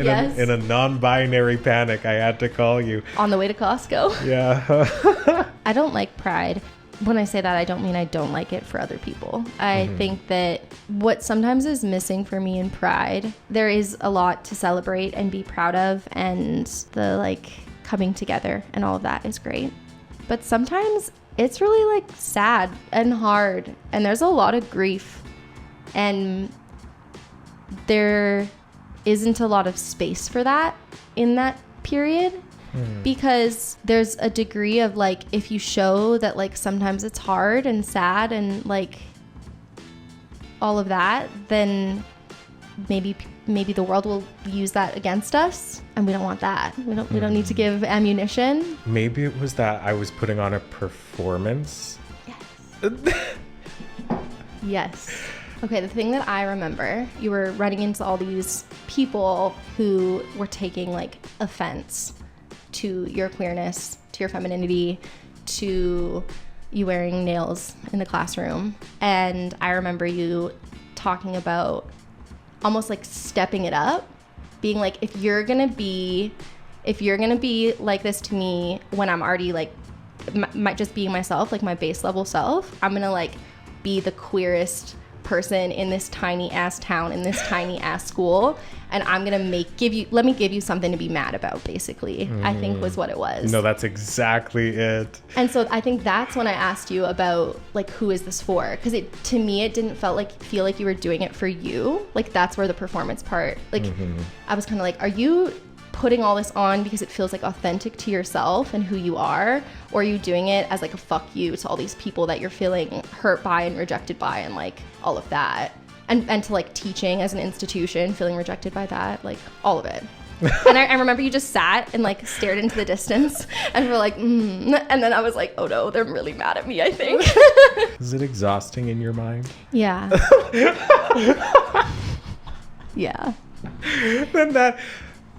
Yes. In a non-binary panic, I had to call you. On the way to Costco. Yeah. I don't like Pride. When I say that, I don't mean I don't like it for other people. I think that what sometimes is missing for me in Pride, there is a lot to celebrate and be proud of, and the like coming together and all of that is great. But sometimes it's really like sad and hard, and there's a lot of grief, and there isn't a lot of space for that in that period. Because there's a degree of like, if you show that like sometimes it's hard and sad and like all of that, then maybe the world will use that against us, and we don't want that. We don't need to give ammunition. Maybe it was that I was putting on a performance. Yes. Okay, the thing that I remember, you were running into all these people who were taking like offense to your queerness, to your femininity, to you wearing nails in the classroom. And I remember you talking about almost like stepping it up, being like, if you're gonna be like this to me when I'm already like just being myself, like my base level self, I'm gonna like be the queerest person in this tiny ass town, in this tiny ass school, and I'm gonna let me give you something to be mad about, basically. I think was what it was. No, that's exactly it. And so I think that's when I asked you about like, who is this for? Because to me it didn't feel like you were doing it for you. Like that's where the performance part, like I was kind of like, are you putting all this on because it feels like authentic to yourself and who you are, or are you doing it as like a fuck you to all these people that you're feeling hurt by and rejected by and like all of that, and to like teaching as an institution feeling rejected by that, like all of it. And I remember you just sat and like stared into the distance and were like and then I was like, oh no, they're really mad at me, I think. Is it exhausting in your mind? Yeah. Yeah. Then that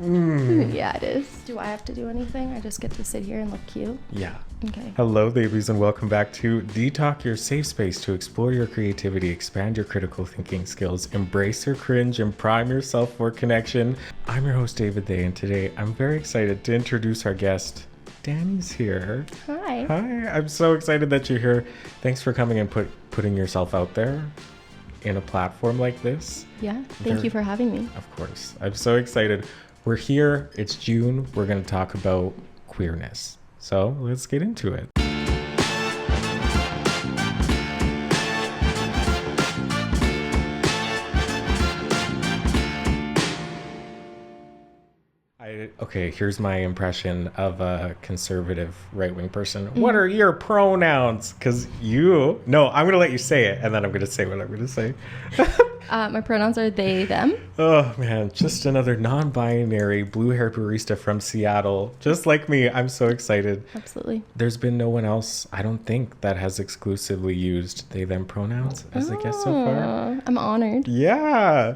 Yeah, it is. Do I have to do anything? I just get to sit here and look cute? Yeah. Okay. Hello, babies, and welcome back to Detox, your safe space to explore your creativity, expand your critical thinking skills, embrace your cringe, and prime yourself for connection. I'm your host, David Day, and today I'm very excited to introduce our guest. Dani's here. Hi. Hi. I'm so excited that you're here. Thanks for coming and putting yourself out there in a platform like this. Yeah. Thank you for having me. Of course. I'm so excited. We're here. It's June. We're going to talk about queerness. So let's get into it. Okay, here's my impression of a conservative right-wing person. What are your pronouns? Because I'm going to let you say it, and then I'm going to say what I'm going to say. My pronouns are they, them. Oh, man, just another non-binary blue-haired barista from Seattle. Just like me, I'm so excited. Absolutely. There's been no one else, I don't think, that has exclusively used they, them pronouns as a guest so far. I'm honored. Yeah.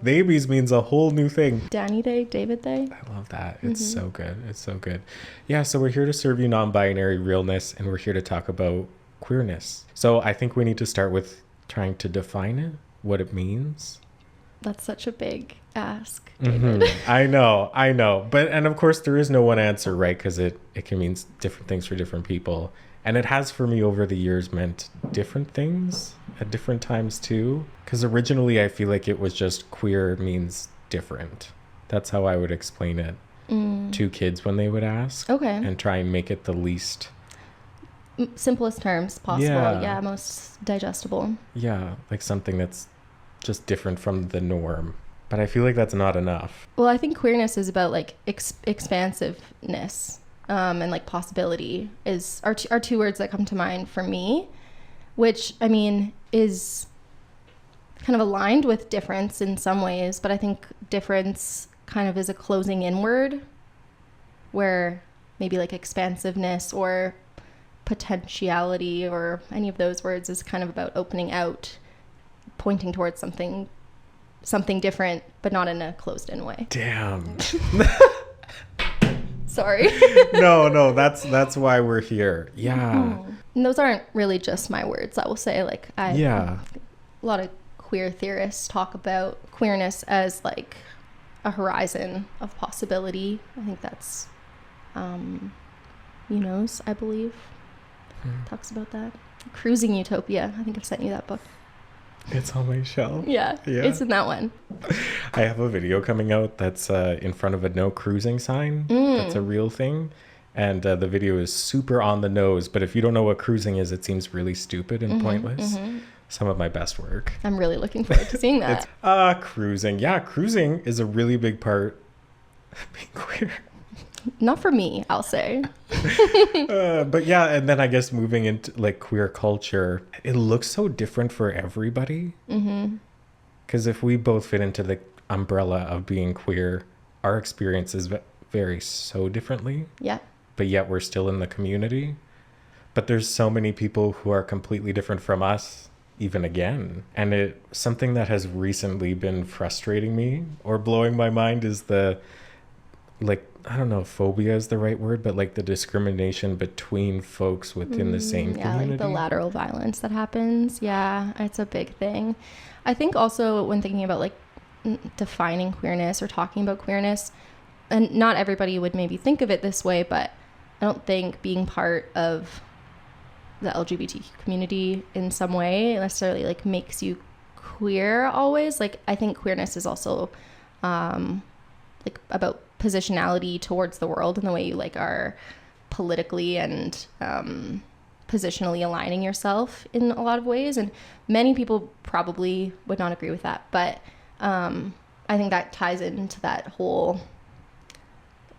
Babies means a whole new thing. Dani they, David they. I love that. It's so good. It's so good. Yeah, so we're here to serve you non-binary realness, and we're here to talk about queerness. So I think we need to start with trying to define it, what it means. That's such a big ask, David. I know. And of course, there is no one answer, right? Because it can mean different things for different people. And it has for me over the years meant different things at different times too. Because originally I feel like it was just queer means different. That's how I would explain it to kids when they would ask. Okay. And try and make it the least simplest terms possible. Yeah, most digestible. Yeah, like something that's just different from the norm. But I feel like that's not enough. Well, I think queerness is about like expansiveness and like possibility are two words that come to mind for me, which I mean is kind of aligned with difference in some ways, but I think difference kind of is a closing inward, where maybe like expansiveness or potentiality or any of those words is kind of about opening out, pointing towards something different, but not in a closed-in way. Damn. Sorry. No, that's why we're here. Yeah. And those aren't really just my words. I will say, like, a lot of queer theorists talk about queerness as like a horizon of possibility. I think that's Munoz, I believe, talks about that. Cruising Utopia. I think I've sent you that book. It's on my shelf. Yeah, it's in that one. I have a video coming out that's in front of a no cruising sign. That's a real thing. And the video is super on the nose. But if you don't know what cruising is, it seems really stupid and pointless. Some of my best work. I'm really looking forward to seeing that. Cruising. Yeah, cruising is a really big part of being queer. Not for me, I'll say. But yeah, and then I guess moving into like queer culture, it looks so different for everybody. Because if we both fit into the umbrella of being queer, our experiences vary so differently. Yeah. But yet we're still in the community. But there's so many people who are completely different from us, even again. And something that has recently been frustrating me or blowing my mind is the, like, I don't know if phobia is the right word, but like the discrimination between folks within the same community. Like the lateral violence that happens. Yeah, it's a big thing. I think also when thinking about like defining queerness or talking about queerness, and not everybody would maybe think of it this way, but I don't think being part of the LGBTQ community in some way necessarily like makes you queer always. Like I think queerness is also like about positionality towards the world and the way you like are politically and positionally aligning yourself in a lot of ways, and many people probably would not agree with that, but I think that ties into that whole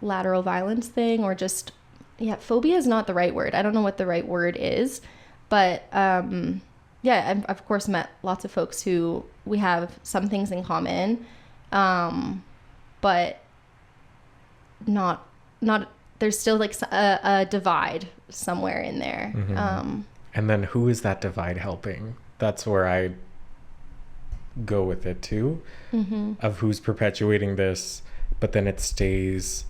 lateral violence thing, or just phobia is not the right word. I don't know what the right word is, but I've of course met lots of folks who we have some things in common, but not there's still like a divide somewhere in there. And then who is that divide helping? That's where I go with it too, of who's perpetuating this, but then it stays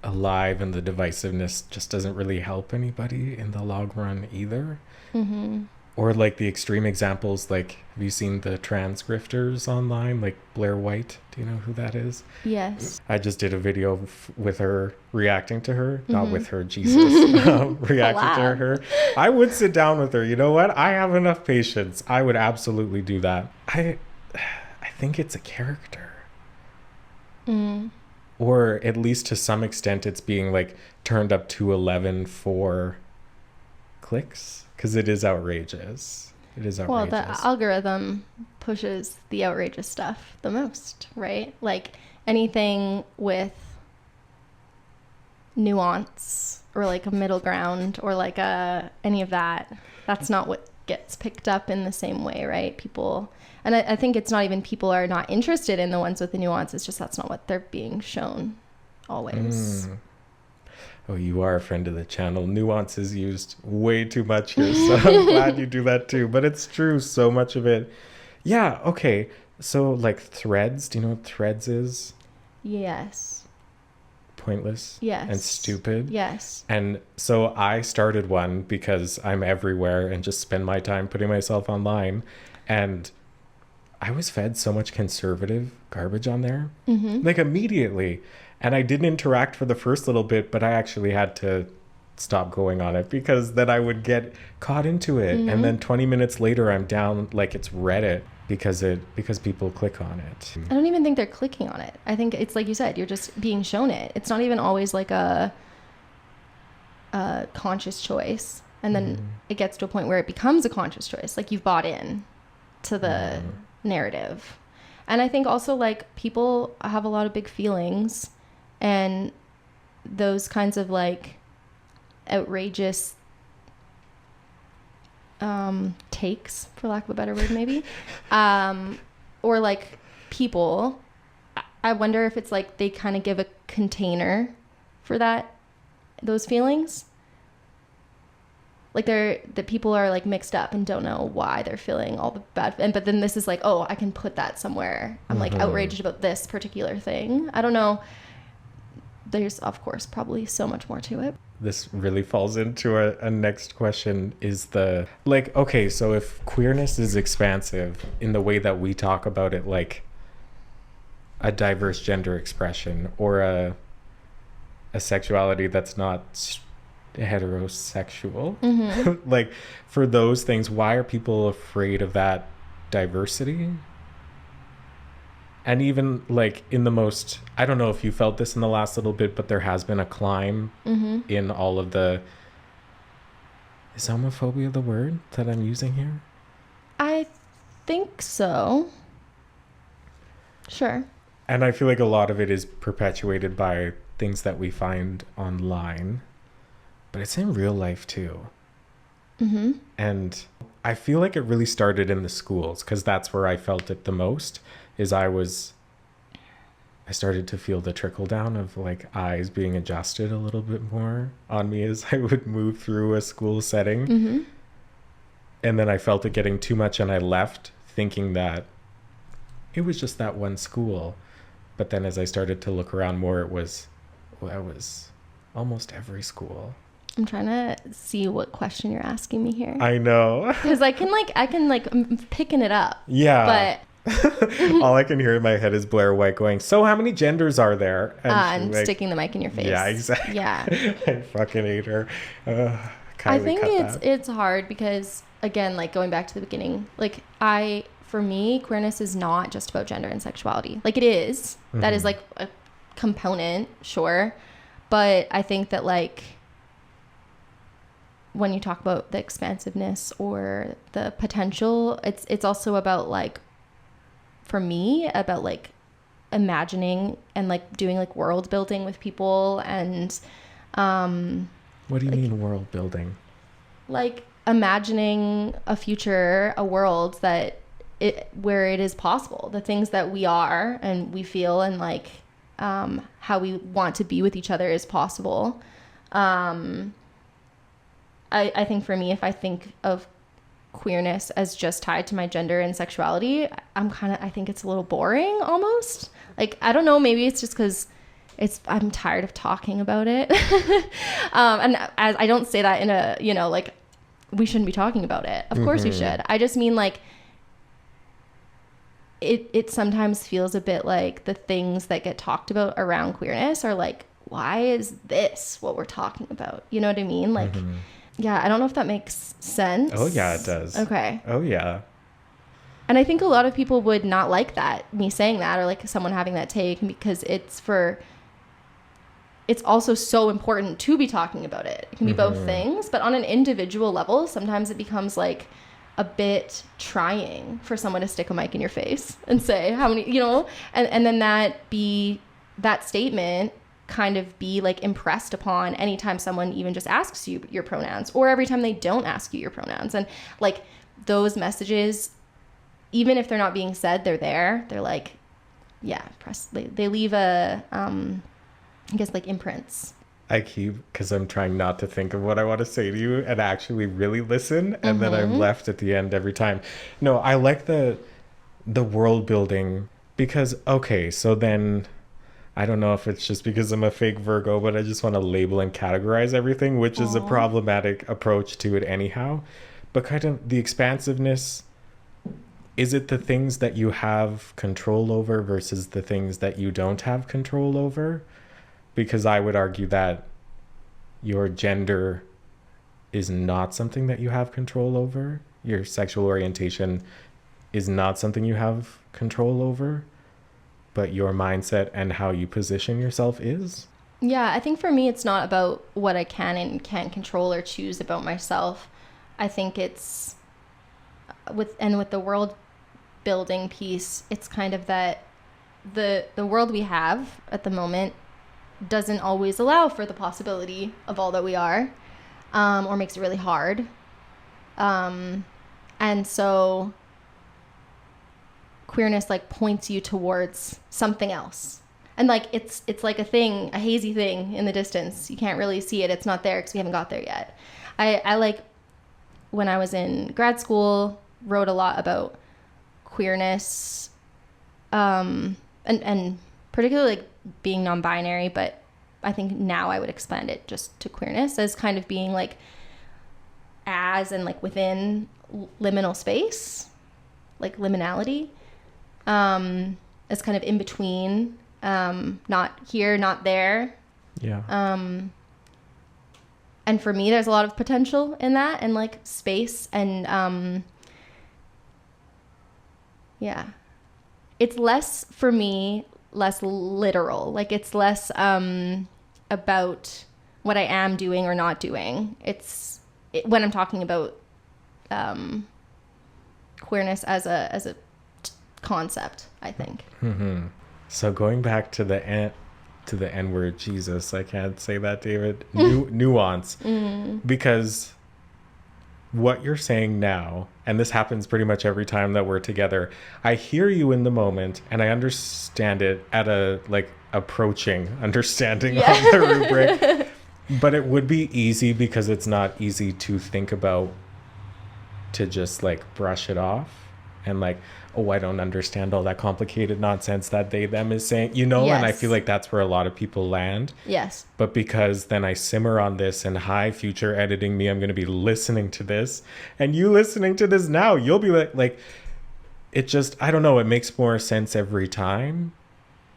alive and the divisiveness just doesn't really help anybody in the long run either. Or like the extreme examples, like have you seen the trans grifters online, like Blair White? Do you know who that is? Yes. I just did a video with her reacting to her, not with her, Jesus, reacting to her. I would sit down with her. You know what? I have enough patience. I would absolutely do that. I think it's a character. Or at least to some extent it's being like turned up to 11 for clicks. Because it is outrageous. It is outrageous. Well, the algorithm pushes the outrageous stuff the most, right? Like anything with nuance or like a middle ground or like any of that, that's not what gets picked up in the same way, right? People, and I think it's not even people are not interested in the ones with the nuance. It's just that's not what they're being shown always. Oh, you are a friend of the channel. Nuance is used way too much here, so I'm glad you do that too. But it's true, so much of it. Yeah, okay. So, like Threads, do you know what Threads is? Yes. Pointless? Yes. And stupid? Yes. And so I started one because I'm everywhere and just spend my time putting myself online. And I was fed so much conservative garbage on there. Like immediately. And I didn't interact for the first little bit, but I actually had to stop going on it because then I would get caught into it. And then 20 minutes later, I'm down like it's Reddit because people click on it. I don't even think they're clicking on it. I think it's like you said, you're just being shown it. It's not even always like a conscious choice. And then it gets to a point where it becomes a conscious choice. Like you've bought in to the narrative. And I think also like people have a lot of big feelings. And those kinds of like outrageous takes, for lack of a better word, maybe, or like people, I wonder if it's like they kind of give a container for those feelings. Like the people are like mixed up and don't know why they're feeling all the bad. But then this is like, oh, I can put that somewhere. I'm like outraged about this particular thing. I don't know. There's, of course, probably so much more to it. This really falls into a next question is okay, so if queerness is expansive in the way that we talk about it, like a diverse gender expression or a sexuality that's not heterosexual. Mm-hmm. Like, for those things, why are people afraid of that diversity? And even like in the most, I don't know if you felt this in the last little bit, but there has been a climb in all of the, is homophobia the word that I'm using here? I think so. Sure. And I feel like a lot of it is perpetuated by things that we find online, but it's in real life too. Mm-hmm. And I feel like it really started in the schools, because that's where I felt it the most. Is I started to feel the trickle down of like eyes being adjusted a little bit more on me as I would move through a school setting. Mm-hmm. And then I felt it getting too much, and I left thinking that it was just that one school. But then as I started to look around more, it was almost every school. I'm trying to see what question you're asking me here. I know. Because I'm picking it up. Yeah. But all I can hear in my head is Blair White going, "So how many genders are there?" And like, sticking the mic in your face. Yeah, exactly. Yeah. I fucking hate her. I think it's hard because, again, like going back to the beginning, like for me, queerness is not just about gender and sexuality. Like it is. Mm-hmm. That is like a component, sure. But I think that like when you talk about the expansiveness or the potential, it's also about like, for me, about like imagining and like doing like world building with people. And what do you mean world building? Like imagining a future, a world where it is possible, the things that we are and we feel and like how we want to be with each other is possible. I think for me, if I think of queerness as just tied to my gender and sexuality, I think it's a little boring almost. Like, I don't know, maybe it's just because I'm tired of talking about it. And as I don't say that in a, like we shouldn't be talking about it. Of course we should. I just mean like, it sometimes feels a bit like the things that get talked about around queerness are like, why is this what we're talking about? You know what I mean? Like, yeah, I don't know if that makes sense. Oh, yeah, it does. Okay. Oh, yeah. And I think a lot of people would not like that, me saying that, or like someone having that take, because it's also so important to be talking about it. It can be both things, but on an individual level, sometimes it becomes like a bit trying for someone to stick a mic in your face and say how many, and then that statement kind of be like impressed upon anytime someone even just asks you your pronouns, or every time they don't ask you your pronouns. And like those messages, even if they're not being said, they're there. They're like, yeah, they leave a, I guess like imprints. Because I'm trying not to think of what I want to say to you and actually really listen. And then I'm left at the end every time. No, I like the world building because, okay, so then I don't know if it's just because I'm a fake Virgo, but I just want to label and categorize everything, which is a problematic approach to it anyhow. But kind of the expansiveness, is it the things that you have control over versus the things that you don't have control over? Because I would argue that your gender is not something that you have control over. Your sexual orientation is not something you have control over, but your mindset and how you position yourself is. Yeah, I think for me, it's not about what I can and can't control or choose about myself. I think it's with the world building piece, it's kind of that the world we have at the moment doesn't always allow for the possibility of all that we are, or makes it really hard. And so queerness like points you towards something else. And like it's like a hazy thing in the distance. You can't really see it. It's not there because we haven't got there yet. I like when I was in grad school, wrote a lot about queerness, and particularly like being non-binary, but I think now I would expand it just to queerness as kind of being like as and like within liminal space, like liminality. as kind of in between, not here, not there. Yeah. And for me, there's a lot of potential in that, and like space, and yeah, it's less for me, less literal. Like it's less about what I am doing or not doing. When I'm talking about queerness as a concept, I think. Mm-hmm. So going back to the N word, Jesus, I can't say that, David. Nuance. Because what you're saying now, and this happens pretty much every time that we're together, I hear you in the moment and I understand it at a like approaching understanding of the rubric. But it would be easy because it's not easy to think about, to just like brush it off and like, oh, I don't understand all that complicated nonsense that they, them is saying, you know? Yes. And I feel like that's where a lot of people land. Yes. But because then I simmer on this, and hi, future editing me, I'm going to be listening to this, and you listening to this now, you'll be like, it just, I don't know, it makes more sense every time.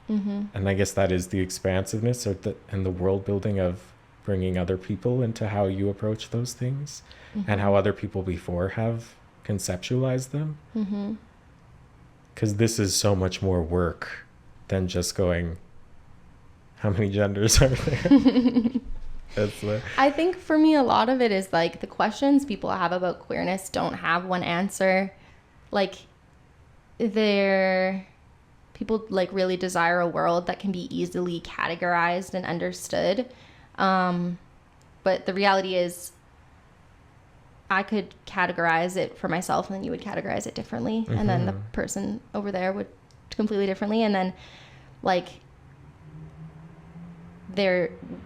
Mm-hmm. And I guess that is the expansiveness and the world building of bringing other people into how you approach those things, mm-hmm. and how other people before have conceptualized them. Mm-hmm. Because this is so much more work than just going, how many genders are there? I think for me, a lot of it is like the questions people have about queerness don't have one answer. Like people like really desire a world that can be easily categorized and understood. But the reality is, I could categorize it for myself, and then you would categorize it differently. Mm-hmm. And then the person over there would completely differently. And then like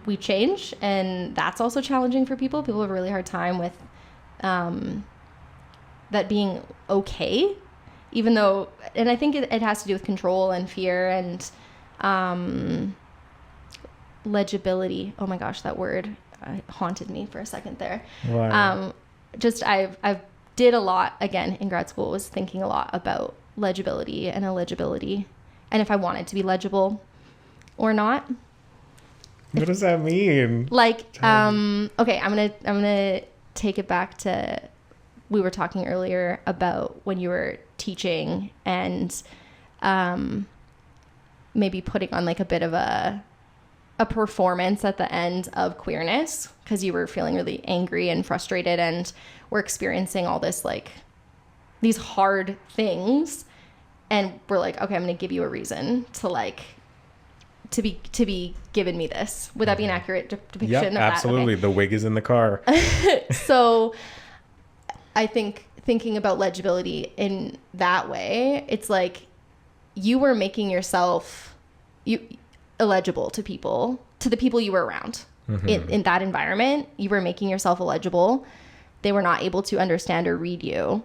we change, and that's also challenging for people. People have a really hard time with that being okay, even though, and I think it has to do with control and fear and legibility. Oh my gosh, that word haunted me for a second there. Wow. I've did a lot, again, in grad school, was thinking a lot about legibility and illegibility, and if I wanted to be legible or not. What does that mean? Like, okay, I'm gonna take it back to, we were talking earlier about when you were teaching and maybe putting on like a bit of a performance at the end of queerness, because you were feeling really angry and frustrated and were experiencing all this, like these hard things, and we're like, okay, I'm gonna give you a reason to like to be given me this. Would that be an accurate depiction of that? Absolutely. Okay. The wig is in the car. So I think thinking about legibility in that way, it's like you were making yourself illegible to people, to the people you were around. Mm-hmm. In that environment, you were making yourself illegible. They were not able to understand or read you.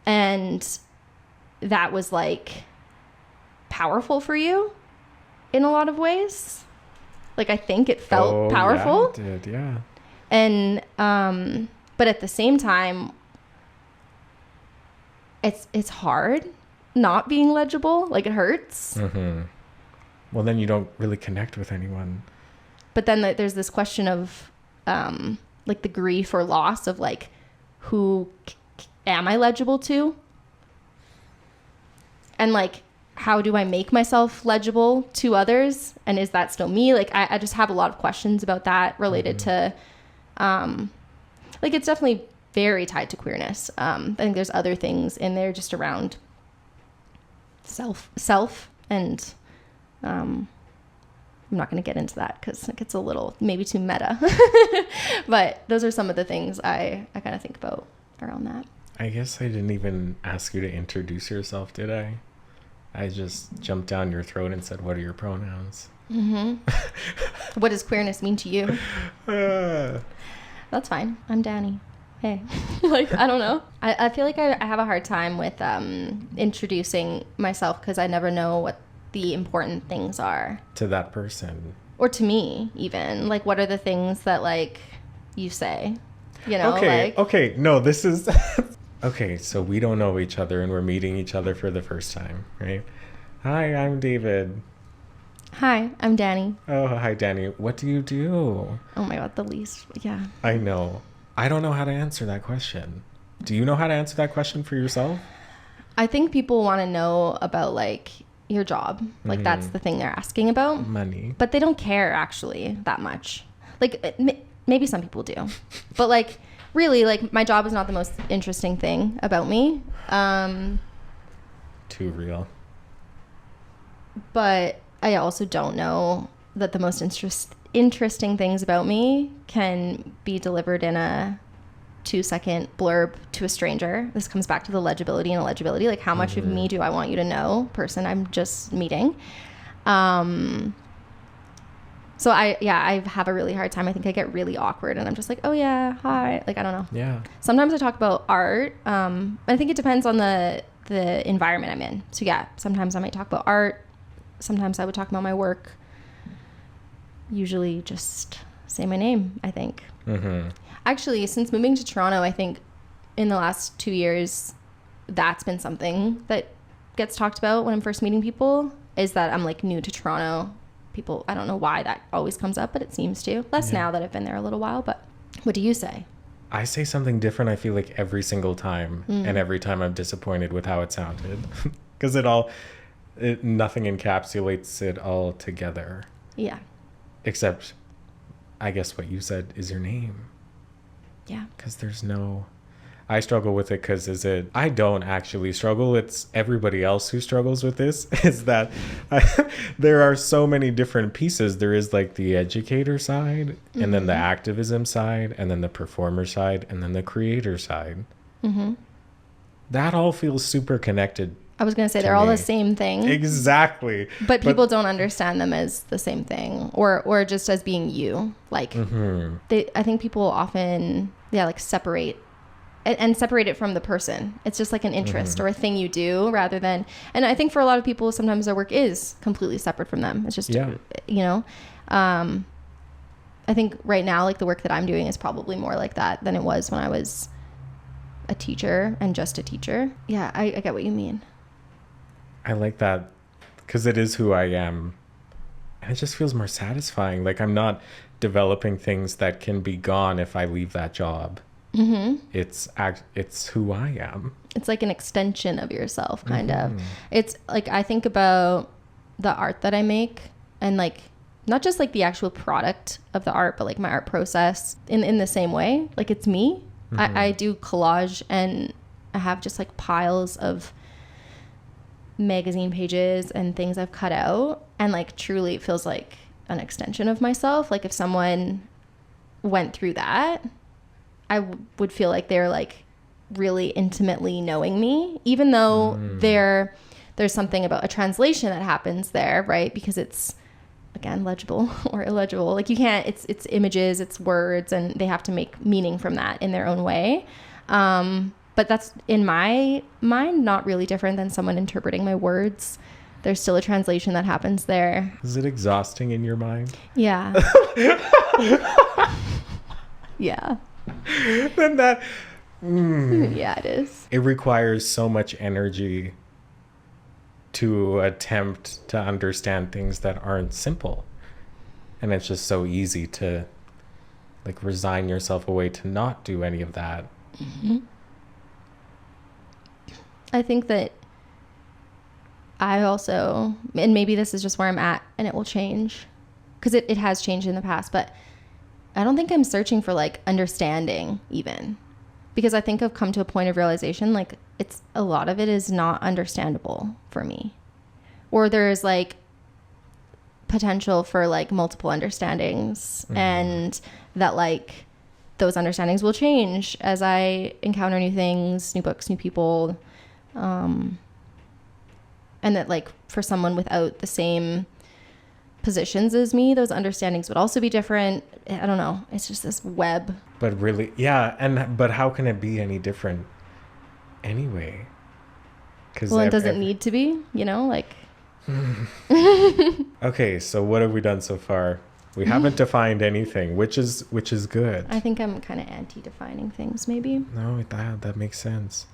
And that was like powerful for you in a lot of ways. Like, I think it felt powerful. Yeah, it did, yeah. And but at the same time, it's hard not being legible. Like, it hurts. Mm-hmm. Well, then you don't really connect with anyone. But then there's this question of like the grief or loss of like, who am I legible to? And like, how do I make myself legible to others? And is that still me? Like, I just have a lot of questions about that related to, like, it's definitely very tied to queerness. I think there's other things in there just around self and, I'm not going to get into that because it gets a little maybe too meta, but those are some of the things I kind of think about around that. I guess I didn't even ask you to introduce yourself, did I? I just jumped down your throat and said, what are your pronouns? Mm-hmm. What does queerness mean to you? That's fine. I'm Dani. Hey. Like, I don't know. I feel like I have a hard time with introducing myself because I never know what the important things are. To that person. Or to me, even. Like, what are the things that, like, you say? You know, Okay. No, this is... Okay, so we don't know each other and we're meeting each other for the first time, right? Hi, I'm David. Hi, I'm Dani. Oh, hi, Dani. What do you do? Oh my god, the least. Yeah. I know. I don't know how to answer that question. Do you know how to answer that question for yourself? I think people want to know about like your job. Like that's the thing they're asking about. Money. But they don't care actually that much. Like maybe some people do. But like really like my job is not the most interesting thing about me. Too real. But I also don't know that the most interesting things about me can be delivered in a 2-second blurb to a stranger. This comes back to the legibility and illegibility. Like how much of me do I want you to know, person I'm just meeting? So I have a really hard time. I think I get really awkward and I'm just like, oh yeah, hi. Like, I don't know. Yeah. Sometimes I talk about art. I think it depends on the environment I'm in. So yeah, sometimes I might talk about art. Sometimes I would talk about my work. Usually just say my name, I think. Actually, since moving to Toronto, I think in the last 2 years, that's been something that gets talked about when I'm first meeting people, is that I'm like new to Toronto. People, I don't know why that always comes up, but it seems to. Less now that I've been there a little while, but what do you say? I say something different, I feel like, every single time. And every time I'm disappointed with how it sounded. Because nothing encapsulates it all together. Yeah. Except, I guess what you said is your name. Yeah. Because I struggle with it because I don't actually struggle. It's everybody else who struggles with this, is that there are so many different pieces. There is like the educator side, and then the activism side, and then the performer side, and then the creator side. That all feels super connected. I was going to say they're all the same thing. Exactly. But people don't understand them as the same thing or just as being you. Like I think people often like separate and separate it from the person. It's just like an interest or a thing you do rather than, and I think for a lot of people, sometimes their work is completely separate from them. It's just, you know, I think right now, like the work that I'm doing is probably more like that than it was when I was a teacher and just a teacher. Yeah, I get what you mean. I like that because it is who I am. And it just feels more satisfying. Like I'm not developing things that can be gone if I leave that job. It's who I am. It's like an extension of yourself, kind of. It's like I think about the art that I make and like not just like the actual product of the art, but like my art process in the same way. Like it's me. I do collage and I have just like piles of magazine pages and things I've cut out, and like truly it feels like an extension of myself. Like if someone went through that, I would feel like they're like really intimately knowing me, even though there's something about a translation that happens there, right? Because it's again legible or illegible. Like you can't, it's images, it's words, and they have to make meaning from that in their own way. But that's, in my mind, not really different than someone interpreting my words. There's still a translation that happens there. Is it exhausting in your mind? Yeah. Yeah. Then that... Yeah, it is. It requires so much energy to attempt to understand things that aren't simple. And it's just so easy to like resign yourself away to not do any of that. I think that I also, and maybe this is just where I'm at and it will change because it has changed in the past, but I don't think I'm searching for like understanding even, because I think I've come to a point of realization like it's a lot of it is not understandable for me, or there's like potential for like multiple understandings and that like those understandings will change as I encounter new things, new books, new people. And that like for someone without the same positions as me, those understandings would also be different. I don't know. It's just this web. But really, yeah. But how can it be any different anyway? Well, it doesn't need to be, you know, like. Okay, so what have we done so far? We haven't defined anything, which is good. I think I'm kind of anti-defining things, maybe. No, that makes sense.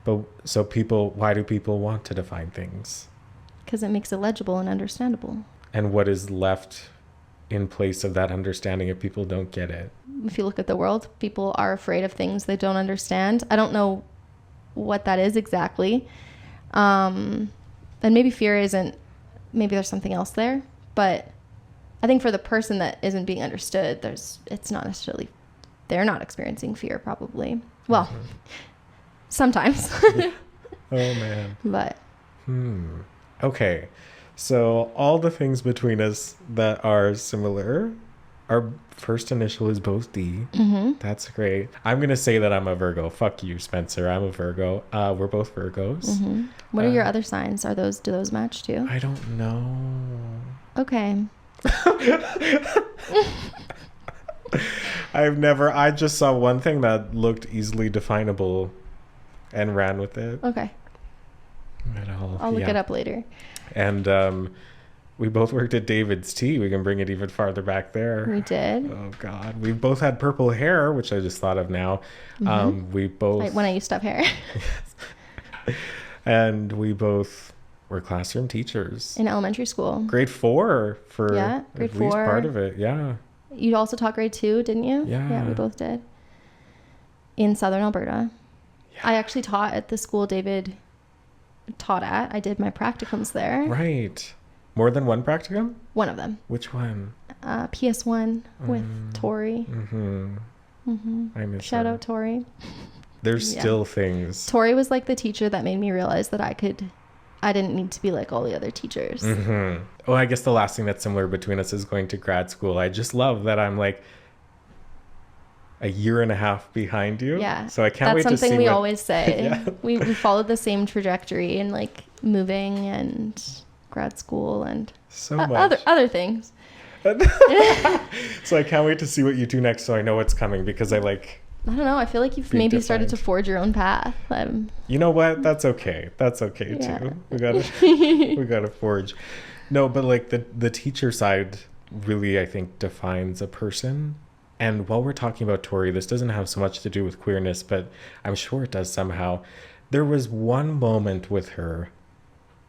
But so why do people want to define things? Because it makes it legible and understandable. And what is left in place of that understanding if people don't get it? If you look at the world, people are afraid of things they don't understand. I don't know what that is exactly. And maybe fear isn't, maybe there's something else there. But I think for the person that isn't being understood, it's not necessarily, they're not experiencing fear probably. Well, sometimes. Oh, man. But. Okay. So all the things between us that are similar, our first initial is both D. Mm-hmm. That's great. I'm going to say that I'm a Virgo. Fuck you, Spencer. I'm a Virgo. We're both Virgos. Mm-hmm. What are your other signs? Do those match too? I don't know. Okay. I just saw one thing that looked easily definable and ran with it. Okay. I'll look it up later. And we both worked at David's Tea. We can bring it even farther back there. We did. Oh, God. We both had purple hair, which I just thought of now. Mm-hmm. We both... Like when I used to have hair. And we both were classroom teachers. In elementary school. Grade 4 for grade at least 4. part of it. Yeah. You also taught grade 2, didn't you? Yeah. Yeah, we both did. In Southern Alberta. Yeah. I actually taught at the school David taught at. I did my practicums there. Right. More than one practicum? One of them. Which one? PS1 with Tori. Mm-hmm. Mm-hmm. I miss Shout her. out Tori. There's still things. Tori was like the teacher that made me realize that I didn't need to be like all the other teachers. Mm-hmm. Oh, I guess the last thing that's similar between us is going to grad school. I just love that I'm like a year and a half behind you. Yeah. So I can't wait to see That's something we what... always say. Yeah. We followed the same trajectory in like moving and grad school and so much. other things. So I can't wait to see what you do next so I know what's coming because I don't know. I feel like you've maybe started to forge your own path. You know what? That's okay. That's okay too. We gotta forge. No, but like the teacher side really, I think, defines a person. And while we're talking about Tori, this doesn't have so much to do with queerness, but I'm sure it does somehow. There was one moment with her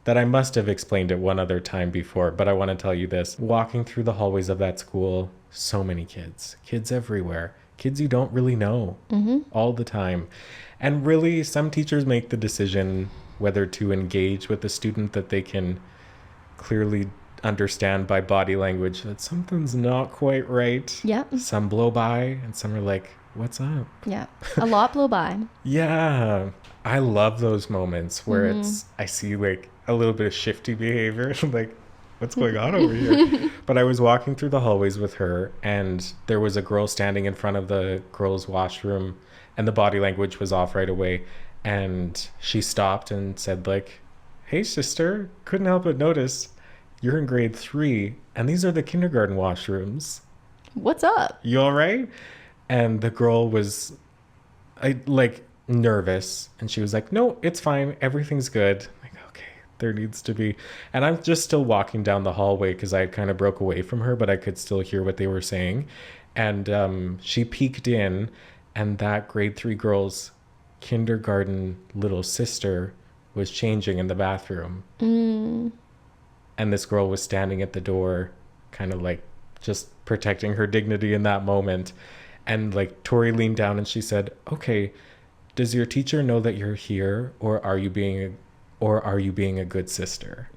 that I must have explained it one other time before, but I want to tell you this. Walking through the hallways of that school, so many kids everywhere. Kids you don't really know all the time. And really, some teachers make the decision whether to engage with a student that they can clearly understand by body language that something's not quite right. Yeah. Some blow by and some are like, what's up? Yeah. A lot blow by. Yeah. I love those moments where I see like a little bit of shifty behavior. Like, what's going on over here? But I was walking through the hallways with her and there was a girl standing in front of the girls' washroom and the body language was off right away. And she stopped and said like, hey sister, couldn't help but notice you're in grade 3 and these are the kindergarten washrooms. What's up? You all right? And the girl was nervous and she was like, no, it's fine. Everything's good. I'm like, okay, there needs to be. And I'm just still walking down the hallway because I kind of broke away from her, but I could still hear what they were saying. And she peeked in and that grade 3 girl's kindergarten little sister was changing in the bathroom. And this girl was standing at the door, kind of like just protecting her dignity in that moment. And like Tori leaned down and she said, okay, does your teacher know that you're here or are you being a good sister?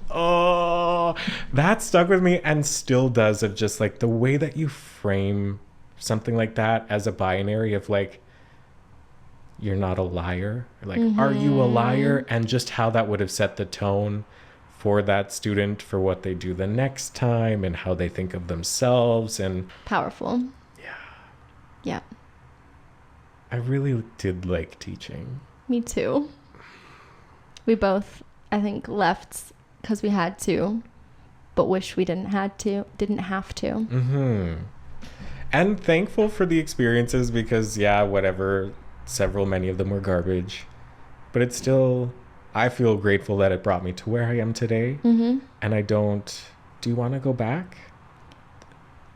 Oh, that stuck with me and still does, of just like the way that you frame something like that as a binary of like, you're not a liar. Like, are you a liar? And just how that would have set the tone for that student for what they do the next time and how they think of themselves. And powerful. Yeah. I really did like teaching. Me too. We both, I think, left because we had to, but wish we didn't have to. And thankful for the experiences because many of them were garbage, but it's still, I feel grateful that it brought me to where I am today. And do you want to go back?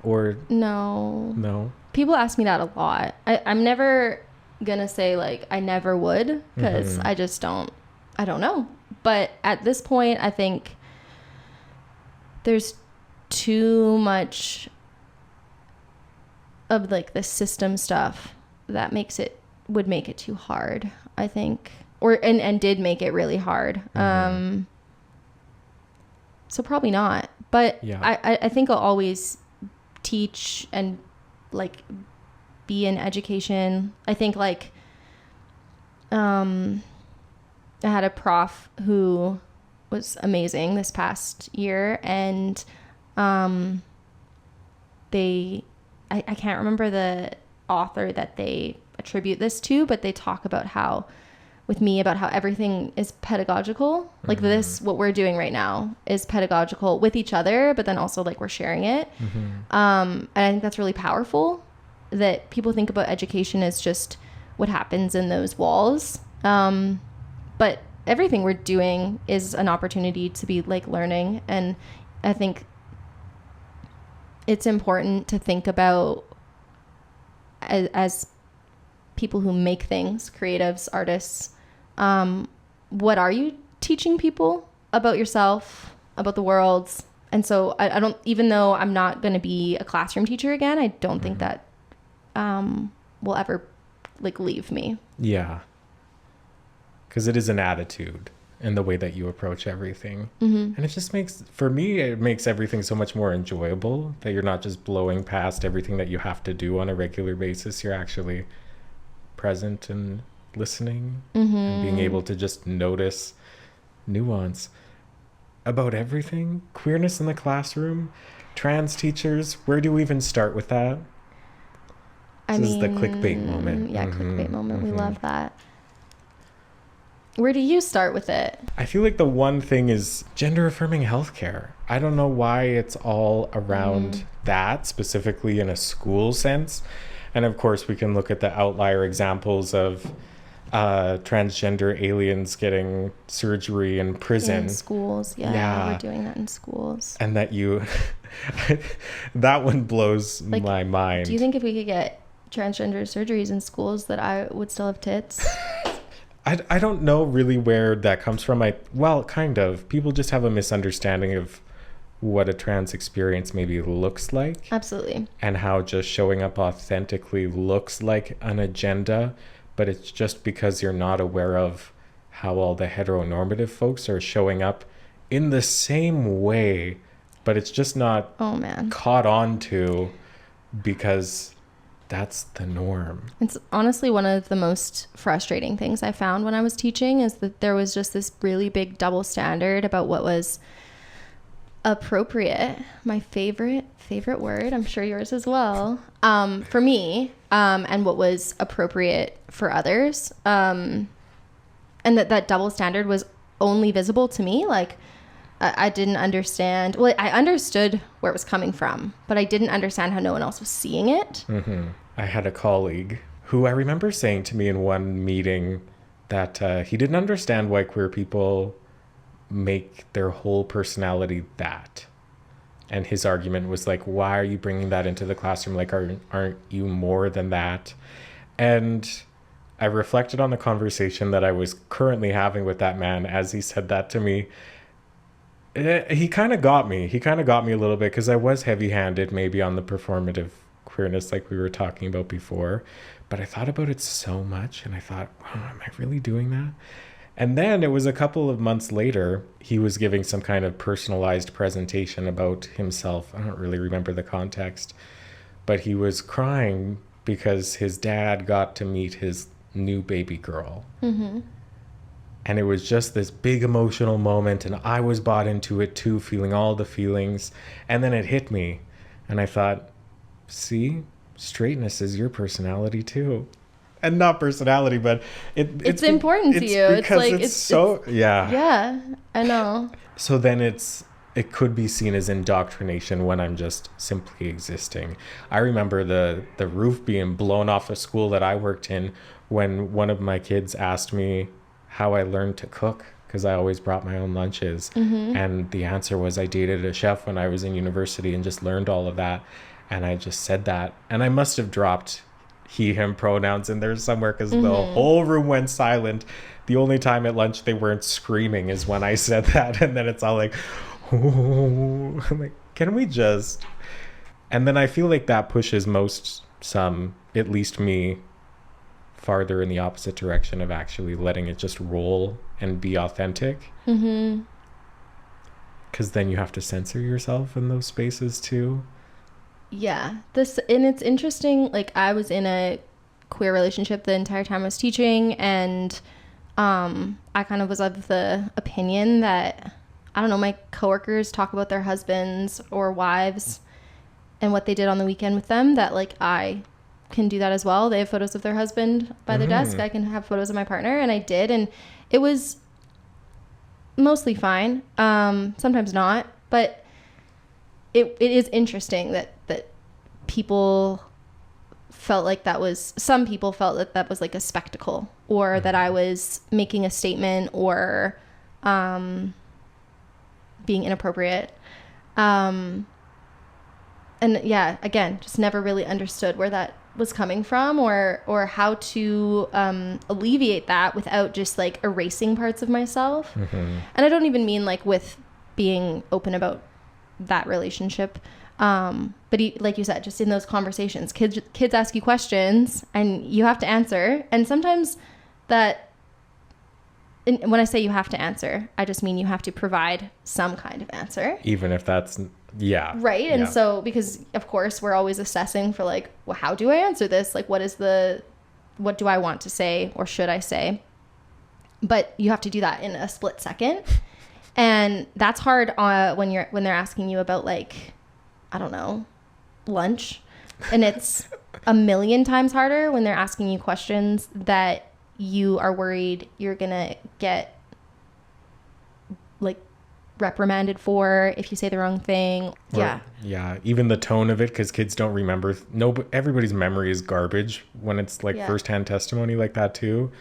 Or no. People ask me that a lot. I'm never gonna say like I never would, because I just don't I don't know. But at this point, I think there's too much of like the system stuff that would make it too hard, I think, and did make it really hard. So probably not, but yeah. I think I'll always teach and like be in education. I think like I had a prof who was amazing this past year, and I can't remember the author that they attribute this to, but they talk about how everything is pedagogical. Like what we're doing right now is pedagogical with each other, but then also like we're sharing it. And I think that's really powerful, that people think about education as just what happens in those walls. But everything we're doing is an opportunity to be like learning. And I think it's important to think about as people who make things, creatives, artists, what are you teaching people about yourself, about the world? And so I don't, even though I'm not going to be a classroom teacher again, I don't think that will ever like leave me. Yeah. Because it is an attitude in the way that you approach everything. And it just makes everything so much more enjoyable, that you're not just blowing past everything that you have to do on a regular basis. You're actually present and listening and being able to just notice nuance about everything. Queerness in the classroom, trans teachers, where do we even start with that? This is the clickbait moment. Yeah, clickbait moment. We love that. Where do you start with it? I feel like the one thing is gender affirming healthcare. I don't know why it's all around that, specifically in a school sense. And of course, we can look at the outlier examples of transgender aliens getting surgery in prison. In schools, yeah. We're doing that in schools. And that that one blows like, my mind. Do you think if we could get transgender surgeries in schools that I would still have tits? I don't know really where that comes from. Well, kind of. People just have a misunderstanding of what a trans experience maybe looks like. Absolutely. And how just showing up authentically looks like an agenda, but it's just because you're not aware of how all the heteronormative folks are showing up in the same way, but it's just not caught on to because that's the norm. It's honestly one of the most frustrating things I found when I was teaching, is that there was just this really big double standard about what was appropriate. My favorite word, I'm sure yours as well, for me, and what was appropriate for others. And that double standard was only visible to me. Like, I didn't understand. Well, I understood where it was coming from, but I didn't understand how no one else was seeing it. I had a colleague who I remember saying to me in one meeting that he didn't understand why queer people make their whole personality that. And his argument was like, why are you bringing that into the classroom? Like, aren't you more than that? And I reflected on the conversation that I was currently having with that man as he said that to me. He kind of got me. He kind of got me a little bit, because I was heavy-handed maybe on the performative queerness like we were talking about before. But I thought about it so much, and I thought, wow, am I really doing that? And then it was a couple of months later, he was giving some kind of personalized presentation about himself. I don't really remember the context, but he was crying because his dad got to meet his new baby girl. And it was just this big emotional moment, and I was bought into it too, feeling all the feelings. And then it hit me, and I thought, see, straightness is your personality too. And not personality, but it's important to you. It's like yeah, I know. So then it could be seen as indoctrination when I'm just simply existing. I remember the roof being blown off a school that I worked in when one of my kids asked me how I learned to cook, because I always brought my own lunches. And the answer was, I dated a chef when I was in university and just learned all of that. And I just said that, and I must have dropped he, him pronouns in there somewhere because the whole room went silent. The only time at lunch they weren't screaming is when I said that. And then it's all like, oh, I'm like, can we just... And then I feel like that pushes at least me, farther in the opposite direction of actually letting it just roll and be authentic. Because then you have to censor yourself in those spaces too. Yeah. And it's interesting, like I was in a queer relationship the entire time I was teaching, and I kind of was of the opinion that, I don't know, my coworkers talk about their husbands or wives and what they did on the weekend with them, that like I can do that as well. They have photos of their husband by their desk. I can have photos of my partner, and I did, and it was mostly fine. Sometimes not, but it is interesting that people felt like some people felt that was like a spectacle, or that I was making a statement, or being inappropriate. And yeah, again, just never really understood where that was coming from, or how to alleviate that without just like erasing parts of myself. And I don't even mean like with being open about that relationship, but like you said, just in those conversations, kids ask you questions and you have to answer. And sometimes when I say you have to answer, I just mean you have to provide some kind of answer, even if that's right. And so, because of course we're always assessing for like, well, how do I answer this? Like, what do I want to say, or should I say? But you have to do that in a split second, and that's hard when they're asking you about, like, I don't know, lunch, and it's a million times harder when they're asking you questions that you are worried you're gonna get like reprimanded for if you say the wrong thing. Even the tone of it, because kids don't remember. Everybody's memory is garbage when it's like firsthand testimony like that too.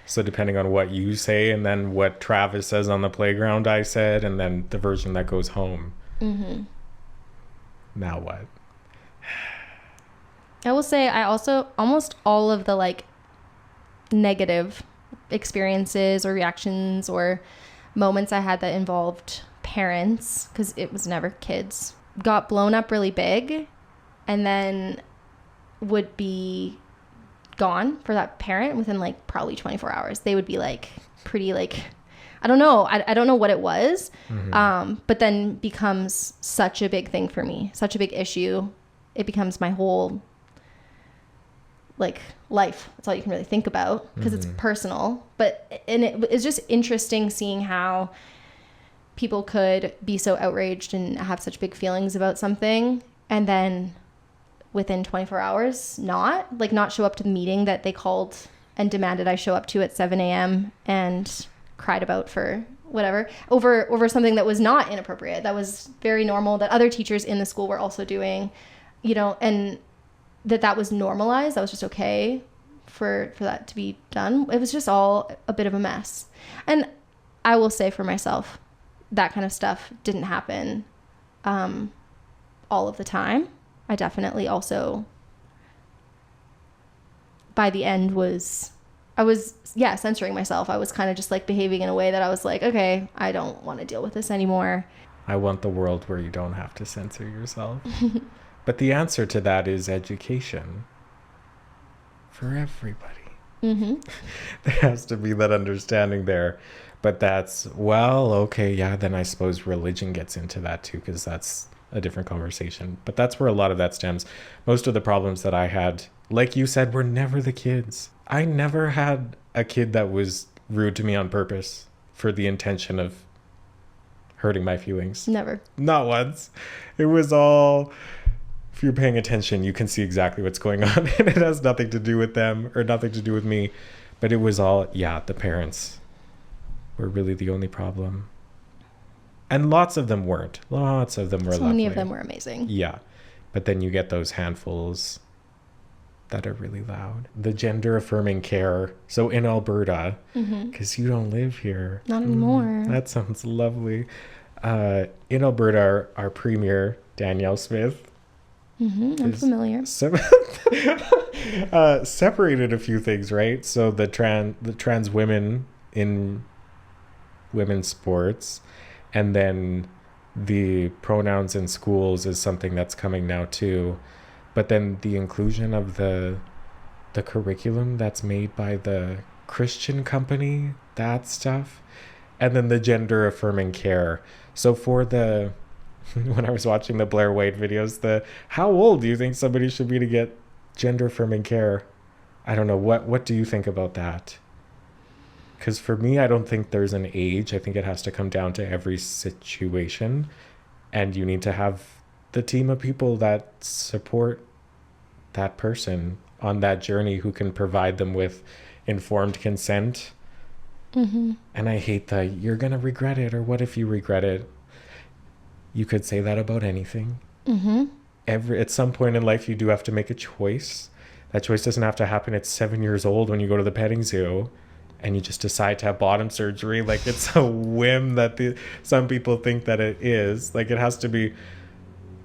So depending on what you say, and then what Travis says on the playground I said, and then the version that goes home. Now what? I will say, I also, almost all of the like negative experiences or reactions or moments I had that involved parents, because it was never kids, got blown up really big, and then would be gone for that parent within like probably 24 hours. They would be like pretty, like, I don't know. I don't know what it was. But then becomes such a big thing for me, such a big issue. It becomes my whole like life. That's all you can really think about, because it's personal. And it's just interesting seeing how people could be so outraged and have such big feelings about something, and then within 24 hours not show up to the meeting that they called and demanded I show up to at 7 a.m. and cried about for whatever, over something that was not inappropriate, that was very normal, that other teachers in the school were also doing, and that was normalized. That was just okay for that to be done. It was just all a bit of a mess. And I will say for myself, that kind of stuff didn't happen all of the time. I definitely also, by the end, I was censoring myself. I was kind of just like behaving in a way that I was like, okay, I don't want to deal with this anymore. I want the world where you don't have to censor yourself. But the answer to that is education for everybody. There has to be that understanding there. But that's, well, okay, yeah, then I suppose religion gets into that too, because that's a different conversation. But that's where a lot of that stems. Most of the problems that I had, like you said, were never the kids. I never had a kid that was rude to me on purpose for the intention of hurting my feelings. Never. Not once. It was all, if you're paying attention, you can see exactly what's going on, and it has nothing to do with them or nothing to do with me. But it was all, the parents were really the only problem. And lots of them weren't. Lots of them were lovely. So many of them were amazing. Yeah. But then you get those handfuls that are really loud. The gender affirming care. So in Alberta, because you don't live here. Not anymore. That sounds lovely. In Alberta, our premier, Danielle Smith. I'm familiar. separated a few things, right? So the trans women in women's sports, and then the pronouns in schools is something that's coming now too. But then the inclusion of the curriculum that's made by the Christian company, that stuff, and then the gender affirming care. So for the when I was watching the Blair White videos, the how old do you think somebody should be to get gender affirming care? I don't know. What do you think about that? Because for me, I don't think there's an age. I think it has to come down to every situation. And you need to have the team of people that support that person on that journey who can provide them with informed consent. Mm-hmm. And I hate the, you're going to regret it, or what if you regret it? You could say that about anything. Mm-hmm. At some point in life, you do have to make a choice. That choice doesn't have to happen at 7 years old when you go to the petting zoo and you just decide to have bottom surgery. Like, it's a whim that some people think that it is. Like, it has to be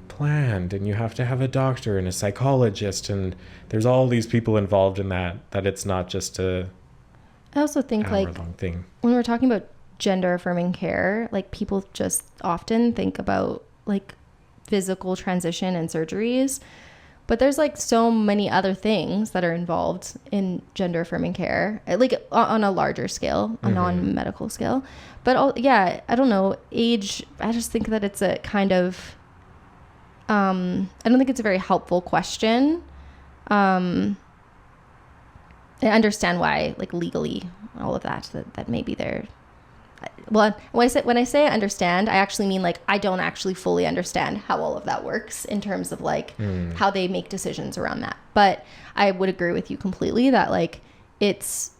planned, and you have to have a doctor and a psychologist, and there's all these people involved in that it's not just a I also think, like, long thing. When we're talking about gender affirming care, like, people just often think about, like, physical transition and surgeries, but there's, like, so many other things that are involved in gender affirming care, like, on a larger scale, a non-medical scale. But yeah, I don't know, age, I just think that it's a kind of I don't think it's a very helpful question. I understand why, like, legally, all of that maybe they're, well, when I say I understand, I actually mean, like, I don't actually fully understand how all of that works in terms of, like, how they make decisions around that. But I would agree with you completely that, like, it's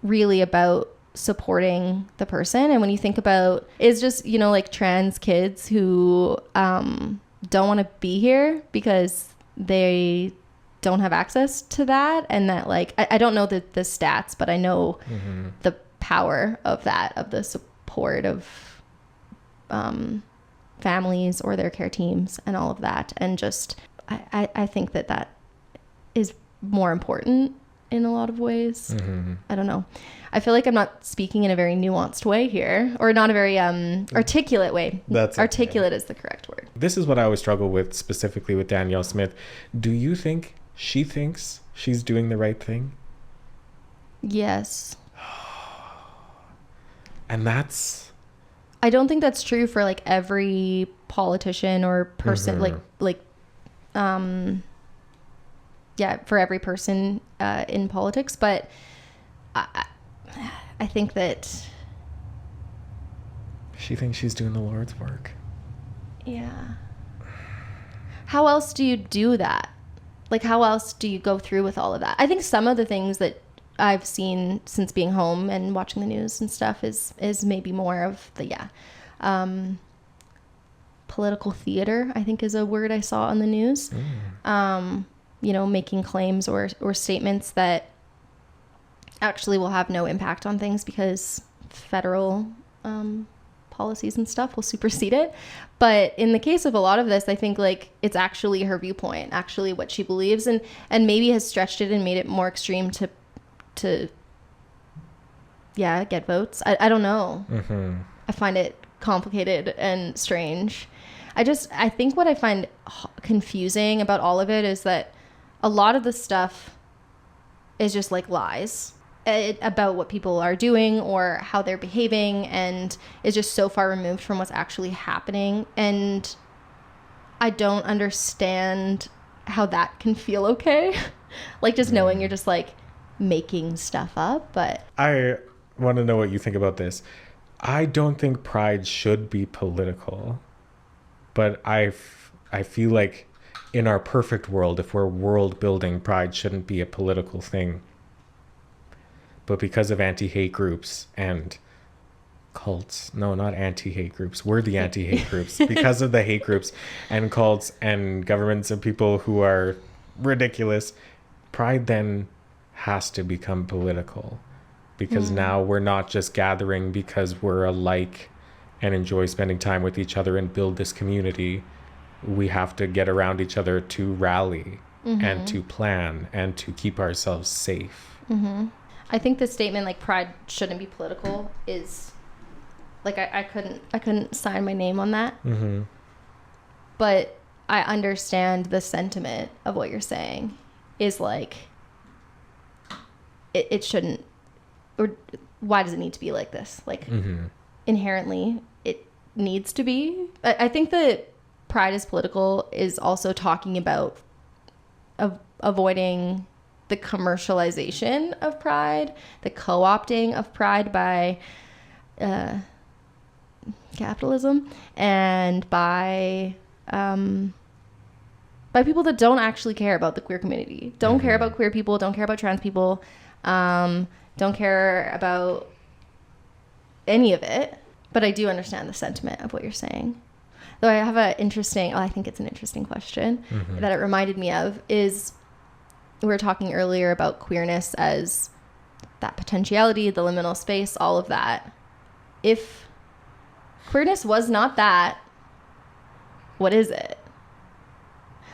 really about supporting the person. And when you think about, it's just, you know, like, trans kids who don't want to be here because they don't have access to that, and that, like, I don't know the stats, but I know the power of that, of the support of families or their care teams and all of that. And just I think that is more important in a lot of ways. I don't know, I feel like I'm not speaking in a very nuanced way here, or not a very articulate way. That's articulate is the correct word. This is what I always struggle with, specifically with Danielle Smith. Do you think she thinks she's doing the right thing? Yes. And I don't think that's true for, like, every politician or person, for every person in politics. But I think that she thinks she's doing the Lord's work. Yeah. How else do you do that? Like, how else do you go through with all of that? I think some of the things that I've seen since being home and watching the news and stuff is maybe more of the political theater, I think, is a word I saw on the news. You know, making claims or statements that actually will have no impact on things because federal policies and stuff will supersede it. But in the case of a lot of this, I think, like, it's actually her viewpoint, actually what she believes, and maybe has stretched it and made it more extreme to get votes. I don't know. I find it complicated and strange. I think what I find confusing about all of it is that a lot of the stuff is just, like, lies about what people are doing or how they're behaving, and is just so far removed from what's actually happening. And I don't understand how that can feel okay. Like, just knowing you're just, like, making stuff up. But I want to know what you think about this. I don't think Pride should be political, but I feel like in our perfect world, if we're world building, Pride shouldn't be a political thing. But because of anti-hate groups and cults, no, not anti-hate groups, we're the anti-hate groups, because of the hate groups and cults and governments and people who are ridiculous, Pride then has to become political, because now we're not just gathering because we're alike and enjoy spending time with each other and build this community. We have to get around each other to rally and to plan and to keep ourselves safe. I think the statement like pride shouldn't be political is like I couldn't sign my name on that. But I understand the sentiment of what you're saying is like it shouldn't, or why does it need to be like this? Like inherently it needs to be. I think that pride is political is also talking about avoiding the commercialization of pride, the co-opting of pride by capitalism and by people that don't actually care about the queer community, don't care about queer people, don't care about trans people, don't care about any of it. But I do understand the sentiment of what you're saying. Though I have I think it's an interesting question that it reminded me of is we were talking earlier about queerness as that potentiality, the liminal space, all of that. If queerness was not that, what is it?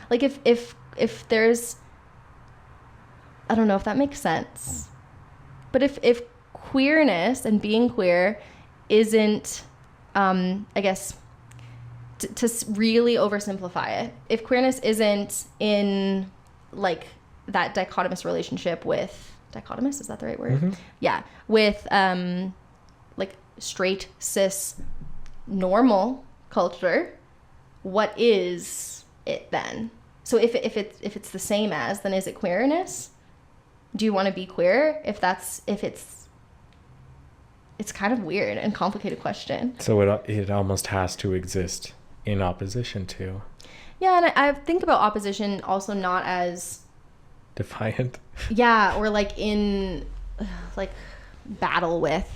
Like if there's, I don't know if that makes sense, but if queerness and being queer isn't, I guess, to really oversimplify it, if queerness isn't in like that dichotomous relationship with, dichotomous, is that the right word? Yeah, with like straight cis normal culture, what is it then? So if it's the same as, then is it queerness? Do you want to be queer? If it's kind of weird and complicated question. So it almost has to exist in opposition to. Yeah, and I think about opposition also not as defiant. Yeah, or like in like battle with.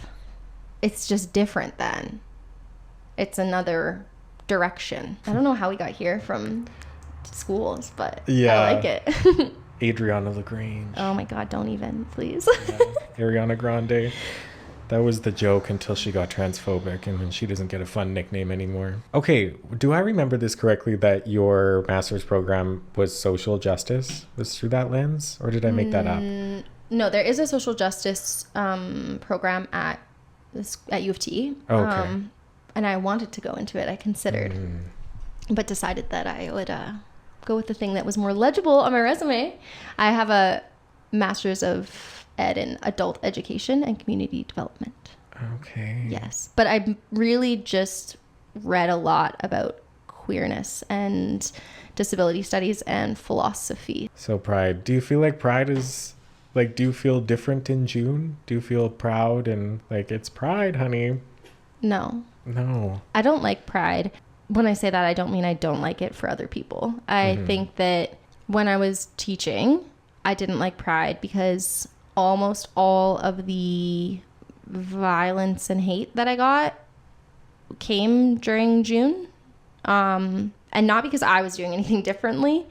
It's just different then. It's another direction. I don't know how we got here from schools, but yeah, I like it. Adriana LaGrange. Oh my God, don't even, please. Yeah. Ariana Grande. That was the joke until she got transphobic and then she doesn't get a fun nickname anymore. Okay, do I remember this correctly that your master's program was social justice? Was through that lens? Or did I make that up? No, there is a social justice program at U of T. Okay. And I wanted to go into it. I considered, but decided that I would go with the thing that was more legible on my resume. I have a master's of ed in adult education and community development. Okay. Yes. But I really just read a lot about queerness and disability studies and philosophy. So pride. Do you feel like pride is, like, do you feel different in June? Do you feel proud and like, it's pride, honey? No. No. I don't like pride. When I say that, I don't mean I don't like it for other people. I think that when I was teaching, I didn't like pride because almost all of the violence and hate that I got came during June. And not because I was doing anything differently.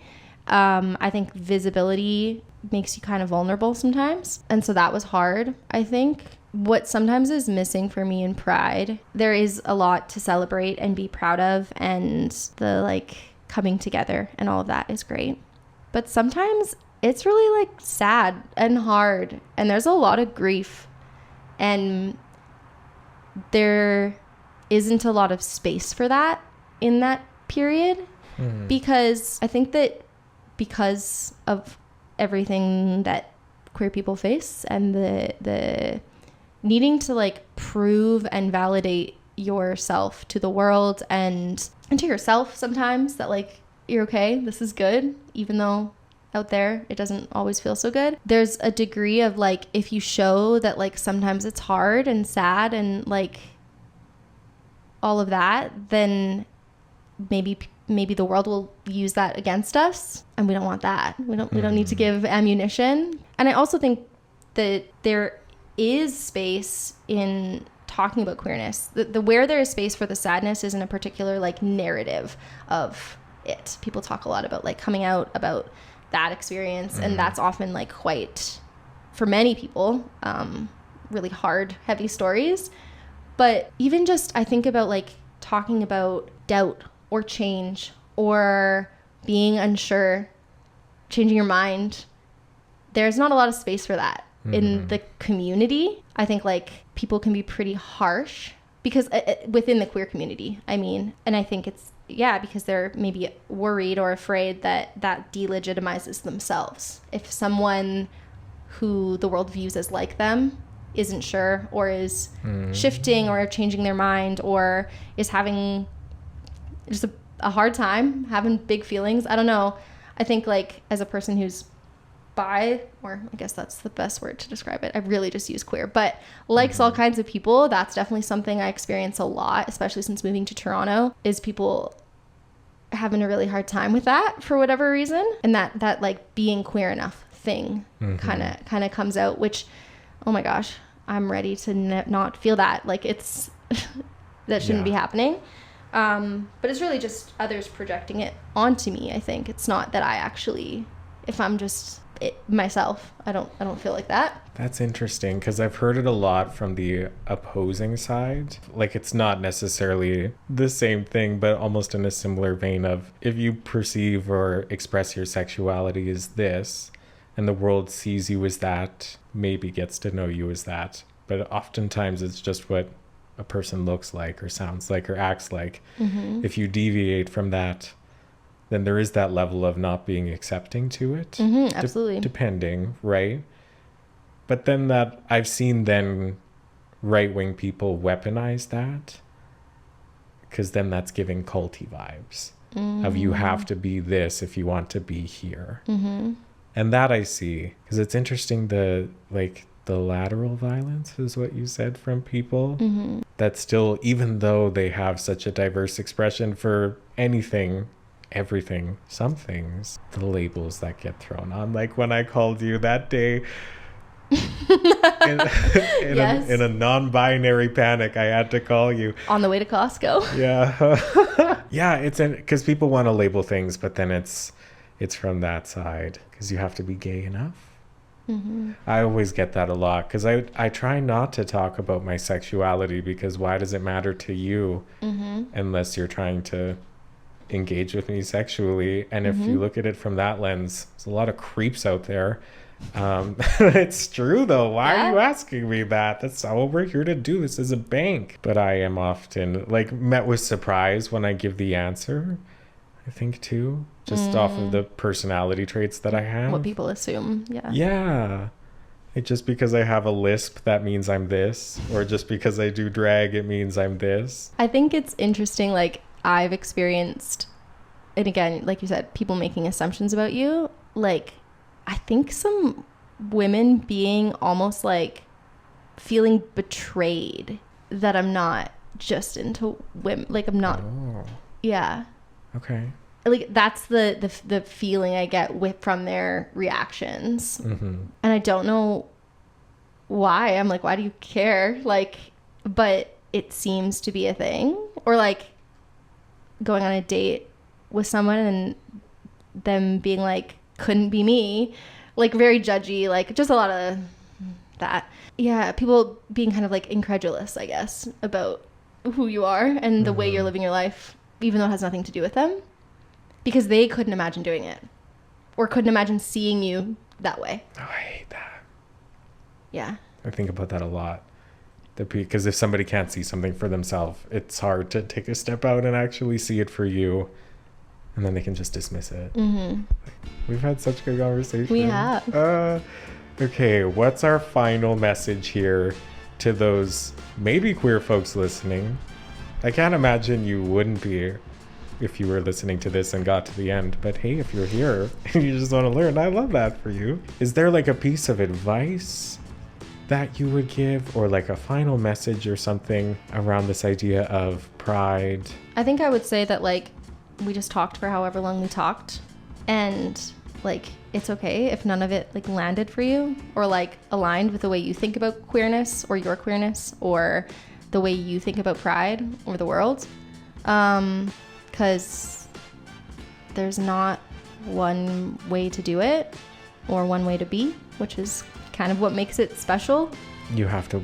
I think visibility makes you kind of vulnerable sometimes. And so that was hard, I think. What sometimes is missing for me in pride, there is a lot to celebrate and be proud of, and the like coming together and all of that is great. But sometimes it's really like sad and hard, and there's a lot of grief, and there isn't a lot of space for that in that period, because I think that because of everything that queer people face and the needing to like prove and validate yourself to the world and to yourself sometimes that like you're okay, this is good, even though out there it doesn't always feel so good. There's a degree of like, if you show that like sometimes it's hard and sad and like all of that, then maybe the world will use that against us, and we don't want that. We don't need to give ammunition. And I also think that there is space in talking about queerness. The where there is space for the sadness is in a particular like narrative of it. People talk a lot about like coming out, about that experience, and that's often like quite, for many people, really hard, heavy stories. But even just, I think about like talking about doubt or change or being unsure, changing your mind, there's not a lot of space for that in the community. I think like people can be pretty harsh because within the queer community, I mean, and I think it's, because they're maybe worried or afraid that delegitimizes themselves. If someone who the world views as like them isn't sure or is shifting or changing their mind or is having just a hard time, having big feelings, I don't know. I think like as a person who's bi, or I guess that's the best word to describe it, I really just use queer, but likes all kinds of people, that's definitely something I experience a lot, especially since moving to Toronto, is people having a really hard time with that for whatever reason, and that like being queer enough thing kind of comes out, which, oh my gosh, I'm ready to not feel that, like it's that shouldn't be happening. But it's really just others projecting it onto me. I think it's not that I actually, if I'm just myself, I don't feel like that. That's interesting, because I've heard it a lot from the opposing side. Like, it's not necessarily the same thing, but almost in a similar vein of, if you perceive or express your sexuality as this, and the world sees you as that, maybe gets to know you as that, but oftentimes it's just what a person looks like or sounds like or acts like. If you deviate from that, then there is that level of not being accepting to it. Absolutely. Depending, right? But then that I've seen then right-wing people weaponize that, because then that's giving culty vibes of you have to be this if you want to be here. And that I see, because it's interesting, the lateral violence is what you said from people that still, even though they have such a diverse expression for anything, everything, some things, the labels that get thrown on, like when I called you that day in a non-binary panic, I had to call you on the way to Costco. It's because people want to label things, but then it's from that side, because you have to be gay enough. I always get that a lot, because I try not to talk about my sexuality, because why does it matter to you unless you're trying to engage with me sexually? And if you look at it from that lens, there's a lot of creeps out there. It's true though. Why are you asking me that? That's not what we're here to do. This is a bank. But I am often like met with surprise when I give the answer, I think, too, just off of the personality traits that I have. What people assume. It just because I have a lisp, that means I'm this, or just because I do drag, it means I'm this. I think it's interesting, like I've experienced, and again, like you said, people making assumptions about you. Like, I think some women being almost like feeling betrayed that I'm not just into women. Like, I'm not. Yeah. Okay. Like, that's the feeling I get from their reactions. And I don't know why. I'm like, why do you care? Like, but it seems to be a thing. Or like going on a date with someone and them being like, couldn't be me, like very judgy, like just a lot of that. People being kind of like incredulous, I guess, about who you are and the way you're living your life, even though it has nothing to do with them, because they couldn't imagine doing it or couldn't imagine seeing you that way. Oh, I hate that. Yeah, I think about that a lot, because if somebody can't see something for themselves, it's hard to take a step out and actually see it for you. And then they can just dismiss it. We've had such good conversation. We have. Okay, what's our final message here to those maybe queer folks listening? I can't imagine you wouldn't be if you were listening to this and got to the end. But hey, if you're here and you just want to learn, I love that for you. Is there like a piece of advice that you would give, or like a final message or something around this idea of pride? I think I would say that, like, we just talked for however long we talked, and like it's okay if none of it like landed for you or like aligned with the way you think about queerness or your queerness or the way you think about pride or the world, because there's not one way to do it or one way to be, which is kind of what makes it special. You have to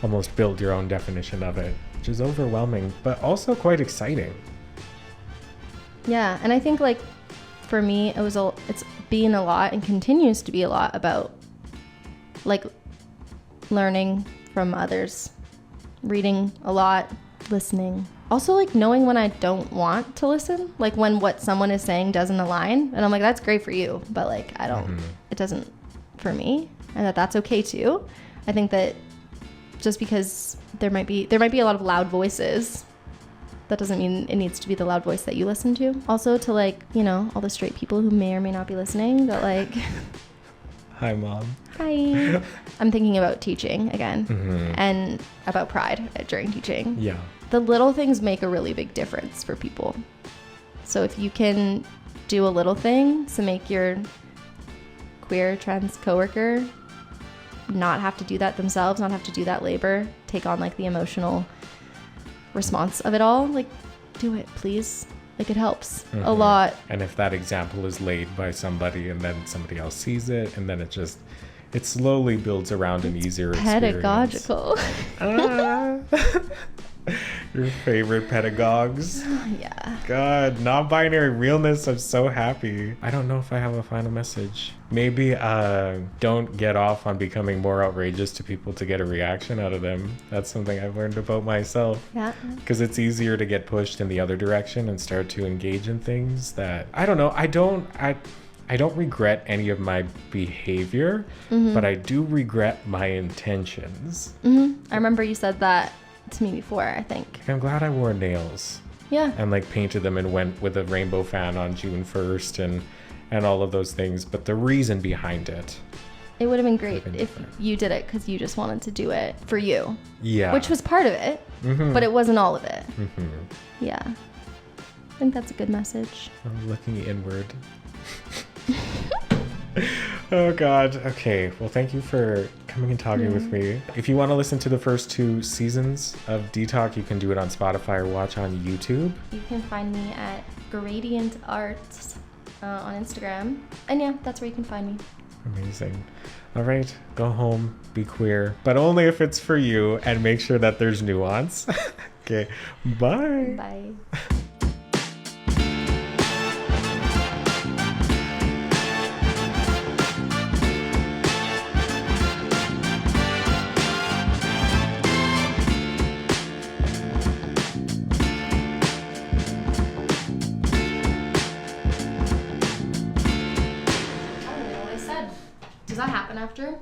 almost build your own definition of it, which is overwhelming but also quite exciting. Yeah, and I think like for me it's been a lot and continues to be a lot about like learning from others, reading a lot, listening. Also like knowing when I don't want to listen, like when what someone is saying doesn't align, and I'm like, that's great for you, but like I don't, it doesn't for me, and that's okay too. I think that just because there might be a lot of loud voices, that doesn't mean it needs to be the loud voice that you listen to. Also to like, you know, all the straight people who may or may not be listening, that like Hi, Mom. Hi. I'm thinking about teaching again and about pride during teaching. Yeah. The little things make a really big difference for people. So if you can do a little thing to make your queer trans coworker not have to do that themselves, not have to do that labor, take on like the emotional response of it all, like do it, please. Like it helps a lot. And if that example is laid by somebody and then somebody else sees it, and then it slowly builds around an easier pedagogical. Your favorite pedagogues? Yeah. God, non-binary realness. I'm so happy. I don't know if I have a final message. Maybe don't get off on becoming more outrageous to people to get a reaction out of them. That's something I've learned about myself. Yeah. Because it's easier to get pushed in the other direction and start to engage in things that I don't know. I don't regret any of my behavior, but I do regret my intentions. I remember you said that to me before, I think. I'm glad I wore nails. Yeah. And like painted them and went with a rainbow fan on June 1st and all of those things. But the reason behind it. It would have been great if you did it because you just wanted to do it for you. Yeah. Which was part of it, but it wasn't all of it. Yeah. I think that's a good message. I'm looking inward. Oh God. Okay. Well, thank you for coming and talking with me. If you want to listen to the first 2 seasons of D-Talk, you can do it on Spotify or watch on YouTube. You can find me at Gradient Arts on Instagram. And yeah, that's where you can find me. Amazing. All right. Go home. Be queer. But only if it's for you, and make sure that there's nuance. Okay. Bye. Bye. Does that happen after?